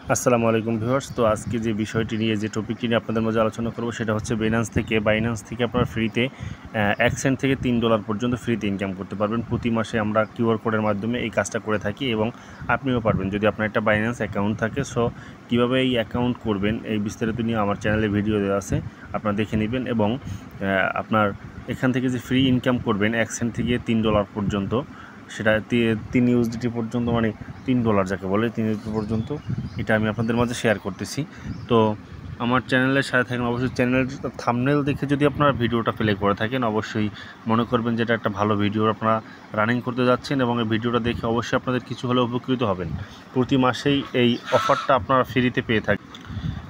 আসসালামু আলাইকুম ভিউয়ার্স। তো আজকে যে বিষয়টি নিয়ে যে টপিকটি নিয়ে আপনাদের মাঝে আলোচনা করব সেটা হচ্ছে বাইন্যান্স থেকে আপনারা ফ্রিতে $1 থেকে $3 পর্যন্ত ফ্রিতে ইনকাম করতে পারবেন। প্রতি মাসে আমরা কিউআর কোডের মাধ্যমে এই কাজটা করে থাকি এবং আপনিও পারবেন যদি আপনার একটা বাইন্যান্স অ্যাকাউন্ট থাকে। সো কীভাবে এই অ্যাকাউন্ট করবেন এই বিস্তারিত নিয়ে আমার চ্যানেলে ভিডিও দেওয়া আছে, আপনারা দেখে নেবেন। এবং আপনার এখান থেকে যে ফ্রি ইনকাম করবেন $1 থেকে $3 পর্যন্ত, সেটা 3 USDT পর্যন্ত, মানে $3 যাকে বলে 3 USDT পর্যন্ত, এটা আমি আপনাদের মাঝে শেয়ার করতেছি। তো আমার চ্যানেলের সাথে থাকেন অবশ্যই। চ্যানেলের থাম্বনেল দেখে যদি আপনারা ভিডিওটা প্লে করে থাকেন অবশ্যই মনে করবেন যে এটা একটা ভালো ভিডিও আপনারা রানিং করতে যাচ্ছেন এবং এই ভিডিওটা দেখে অবশ্যই আপনাদের কিছু হলেও উপকৃত হবেন। প্রতি মাসেই এই অফারটা আপনারা ফ্রিতে পেয়ে থাকেন।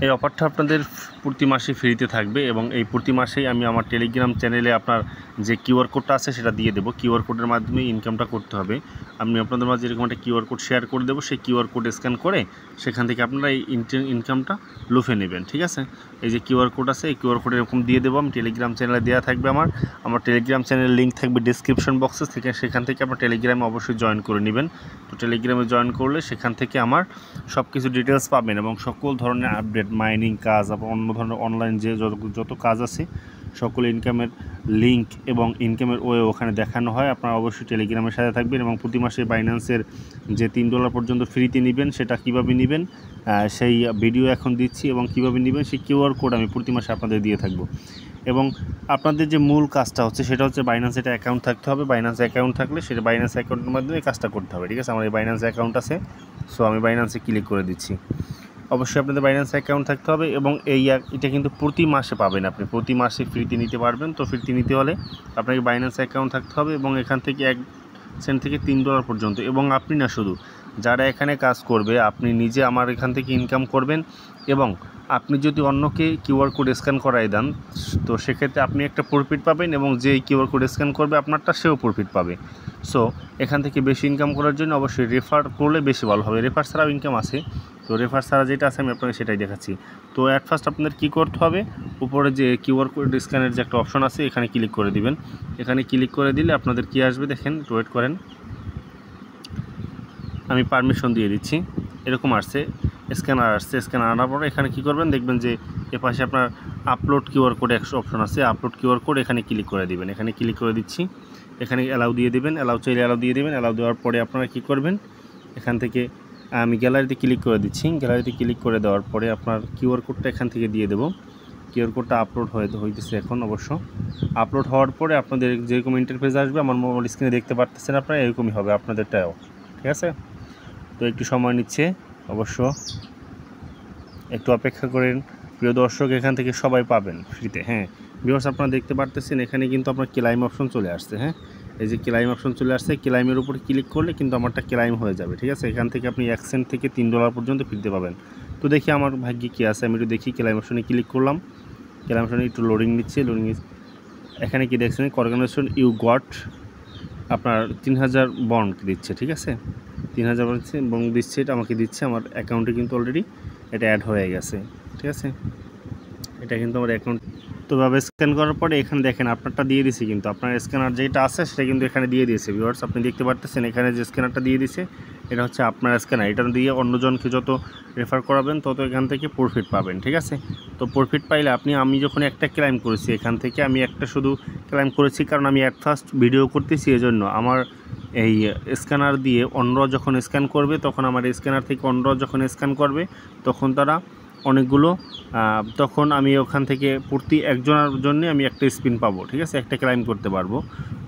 এই অফারটা আপনাদের প্রতি মাসে ফ্রিতে থাকবে এবং এই প্রতি মাসেই আমি আমার টেলিগ্রাম চ্যানেলে আপনার যে কিউআর কোডটা আছে সেটা দিয়ে দেবো। কিউআর কোডের মাধ্যমে ইনকামটা করতে হবে। আমি আপনাদের মাঝে এরকম একটা কিউআর কোড শেয়ার করে দেবো। সেই কিউআর কোড স্ক্যান করে সেখান থেকে আপনারা এই ইনকামটা লুফে নেবেন, ঠিক আছে? এই যে কিউআর কোড আছে, এই কিউআর কোড এরকম দিয়ে দেবো আমি। টেলিগ্রাম চ্যানেলে দেওয়া থাকবে। আমার টেলিগ্রাম চ্যানেলের লিঙ্ক থাকবে ডিসক্রিপশন বক্সে থেকে, সেখান থেকে আপনার টেলিগ্রামে অবশ্যই জয়েন করে নেবেন। তো টেলিগ্রামে জয়েন করলে সেখান থেকে আমার সব কিছু ডিটেলস পাবেন এবং সকল ধরনের আপডেট, মাইনিং কাজ, আবার অন্য ধরনের অনলাইন যে যত কাজ আছে সকল ইনকামের লিঙ্ক এবং ইনকামের ওয়ে ওখানে দেখানো হয়। আপনারা অবশ্যই টেলিগ্রামের সাথে থাকবেন এবং প্রতি মাসে বাইন্যান্সের যে $3 পর্যন্ত ফ্রিতে নেবেন সেটা কীভাবে নেবেন সেই ভিডিও এখন দিচ্ছি এবং কীভাবে নেবেন সেই কিউআর কোড আমি প্রতি মাসে আপনাদের দিয়ে থাকবো। এবং আপনাদের যে মূল কাজটা হচ্ছে সেটা হচ্ছে বাইন্যান্স একটা অ্যাকাউন্ট থাকতে হবে। বাইন্যান্স অ্যাকাউন্ট থাকলে সেটা বাইন্যান্স অ্যাকাউন্টের মাধ্যমে কাজটা করতে হবে, ঠিক আছে? আমার এই বাইন্যান্স অ্যাকাউন্ট আছে, সো আমি বাইন্যান্সে ক্লিক করে দিচ্ছি। অবশ্যই আপনাদের বাইন্যান্স অ্যাকাউন্ট থাকতে হবে এবং এটা কিন্তু প্রতি মাসে পাবেন। আপনি প্রতি মাসে ফ্রিতে নিতে পারবেন। তো ফ্রিতে নিতে হলে আপনাকে বাইন্যান্স অ্যাকাউন্ট থাকতে হবে এবং এখান থেকে $1 থেকে $3 পর্যন্ত। এবং আপনি না, শুধু যারা এখানে কাজ করবে, আপনি নিজে আমার এখান থেকে ইনকাম করবেন এবং আপনি যদি অন্যকে কিউআর কোড স্ক্যান করাই দেন তো সেক্ষেত্রে আপনি একটা প্রফিট পাবেন এবং যে কিউআর কোড স্ক্যান করবে আপনারটা সেও প্রফিট পাবে। সো এখান থেকে বেশি ইনকাম করার জন্য অবশ্যই রেফার করলে বেশি ভালো হবে। রেফার ছাড়াও ইনকাম আছে, তো রেফার ছাড়া যেটা আছে আমি আপনাকে সেটাই দেখাচ্ছি। তো অ্যাট ফার্স্ট আপনাদের কী করতে হবে, উপরে যে কিউআর কোড স্ক্যানের যে একটা অপশন আছে এখানে ক্লিক করে দিবেন। এখানে ক্লিক করে দিলে আপনাদের কী আসবে দেখেন, ওয়েট করেন, আমি পারমিশন দিয়ে দিচ্ছি। এরকম আসছে, স্ক্যানার আসছে। স্ক্যানার আনার পরে এখানে কী করবেন, দেখবেন যে এপাশে আপনার আপলোড কিউআর কোড একটা অপশন আছে, আপলোড কিউআর কোড, এখানে ক্লিক করে দিবেন। এখানে ক্লিক করে দিচ্ছি, এখানে অ্যালাউ দিয়ে দেবেন। অ্যালাউ চাইলে অ্যালাউ দিয়ে দেবেন। অ্যালাউ দেওয়ার পরে আপনারা কী করবেন, এখান থেকে আমি গ্যালারিতে ক্লিক করে দিচ্ছি। গ্যালারিতে ক্লিক করে দেওয়ার পরে আপনার কিউআর কোডটা এখান থেকে দিয়ে দেবো। কিউআর কোডটা আপলোড হইতেছে এখন। অবশ্য আপলোড হওয়ার পরে আপনাদের যেরকম ইন্টারফেস আসবে আমার মোবাইল স্ক্রিনে দেখতে পারতেছেন আপনারা, এরকমই হবে আপনাদেরটাও, ঠিক আছে? তো একটু সময় নিচ্ছে, অবশ্য একটু অপেক্ষা করেন প্রিয় দর্শক। এখান থেকে সবাই পাবেন ফ্রিতে। হ্যাঁ ভিউয়ার্স, আপনারা দেখতে পারতেছেন এখানে কিন্তু আপনার ক্লাইম অপশন চলে আসছে। হ্যাঁ, এই যে ক্লাইম অপশন চলে আসছে, ক্লাইমের উপর ক্লিক করলে কিন্তু আমারটা ক্লাইম হয়ে যাবে, ঠিক আছে? এখান থেকে আপনি $1 থেকে $3 পর্যন্ত ফ্রিতে পাবেন। তো দেখি আমার ভাগ্যে কী আছে, আমি একটু দেখি। ক্লাইম অপশনে ক্লিক করলাম, ক্লাইম অপশনে একটু লোডিং নিচ্ছে। এখানে কি দেখছেন, অর্গানাইজেশন ইউ গট আপনার 3000 বন্ড দিচ্ছে, ঠিক আছে? 3000 বন্ড দিচ্ছে, এটা আমাকে দিচ্ছে। আমার অ্যাকাউন্টে কিন্তু অলরেডি এটা অ্যাড হয়ে গেছে, ঠিক আছে? এটা কিন্তু আমার অ্যাকাউন্ট। তো ভাবে স্ক্যান করার পরে এখানে দেখেন আপনারটা দিয়ে দিছে, কিন্তু আপনার স্ক্যানার যেটা আছে সেটা কিন্তু এখানে দিয়ে দিয়েছে। ভিউয়ার্স, আপনি দেখতে পারতেছেন এখানে যে স্ক্যানারটা দিয়ে দিছে এটা হচ্ছে আপনার স্ক্যানার। এটা দিয়ে অন্যজনকে যত রেফার করাবেন তত এখান থেকে প্রফিট পাবেন, ঠিক আছে? তো প্রফিট পাইলে আমি যখন একটা ক্লাইম করেছি এখান থেকে, আমি একটা শুধু ক্লাইম করেছি কারণ আমি অ্যাট ফার্স্ট ভিডিও করতেছি, এজন্য আমার এই স্ক্যানার দিয়ে অন্যরা যখন স্ক্যান করবে তখন আমার স্ক্যানার থেকে অন্যরা যখন স্ক্যান করবে তখন তারা অনেকগুলো, তখন আমি ওখান থেকে প্রতি একজনের জন্য আমি একটা স্পিন পাবো, ঠিক আছে? একটা ক্লাইম করতে পারবো।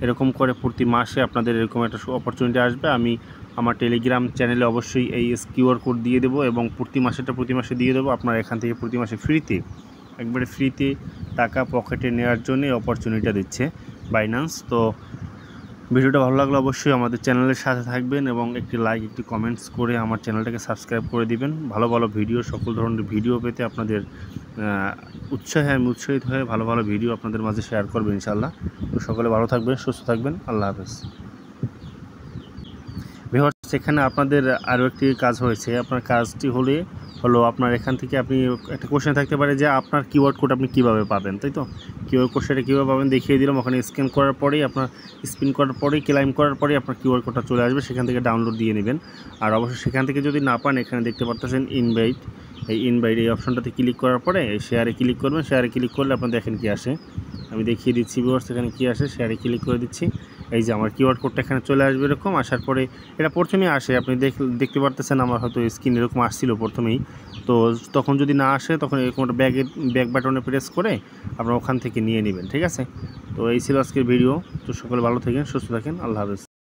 এরকম করে প্রতি মাসে আপনাদের এরকম একটা অপরচুনিটি আসবে। আমি আমার টেলিগ্রাম চ্যানেলে অবশ্যই এই কিউআর কোড দিয়ে দেবো এবং প্রতি মাসে দিয়ে দেবো। আপনার এখান থেকে প্রতি মাসে ফ্রিতে, একবারে ফ্রিতে টাকা পকেটে নেওয়ার জন্য এই অপরচুনিটিটা দিচ্ছে বাইন্যান্স। তো ভিডিওটা ভালো লাগলে অবশ্যই আমাদের চ্যানেলের সাথে থাকবেন এবং একটি লাইক, একটি কমেন্টস করে আমার চ্যানেলটাকে সাবস্ক্রাইব করে দিবেন। ভালো ভালো ভিডিও, সকল ধরনের ভিডিও পেতে আপনাদের আমি উৎসাহিত হয়ে ভালো ভালো ভিডিও আপনাদের মাঝে শেয়ার করবো ইনশাআল্লাহ। তো সকলে ভালো থাকবেন, সুস্থ থাকবেন। আল্লাহ হাফেজ। ভিউয়ার্স, সেখানে আপনাদের আরও একটি কাজ হয়েছে। আপনার কাজটি হলে হলো আপনার এখান থেকে আপনি একটা কোশ্চেন থাকতে পারে যে আপনার কিওয়ার্ড কোড আপনি কীভাবে পাবেন, তাই তো? কিওয়ার্ড কোড সেটা কীভাবে পাবেন দেখিয়ে দিলাম। ওখানে স্ক্যান করার পরেই আপনার স্পিন করার পরেই ক্লাইম করার পরেই আপনার কিওয়ার্ড কোডটা চলে আসবে, সেখান থেকে ডাউনলোড দিয়ে নেবেন। আর অবশ্যই সেখান থেকে যদি না পান এখানে দেখতে পাচ্ছেন ইনভাইট, এই ইনভাইট এই অপশনটাতে ক্লিক করার পরে শেয়ারে ক্লিক করবেন। শেয়ারে ক্লিক করলে আপনার দেখেন কী আসে, আমি দেখিয়ে দিচ্ছি ভিউয়ার্স এখানে কী আসে। শেয়ারে ক্লিক করে দিচ্ছি, এই যে আমার কিওয়ার্ড কোডটা এখানে চলে আসবে। এরকম আসার পরে এটা প্রথমেই আসে, আপনি দেখতে পারতেছেন আমার হয়তো স্ক্রিন এরকম আসছিল প্রথমেই। তো তখন যদি না আসে তখন এরকম একটা ব্যাক বাটনে প্রেস করে আপনারা ওখান থেকে নিয়ে নেবেন, ঠিক আছে? তো এই ছিল আজকের ভিডিও। তো সকলে ভালো থাকেন, সুস্থ থাকেন, আল্লাহ হাফেজ।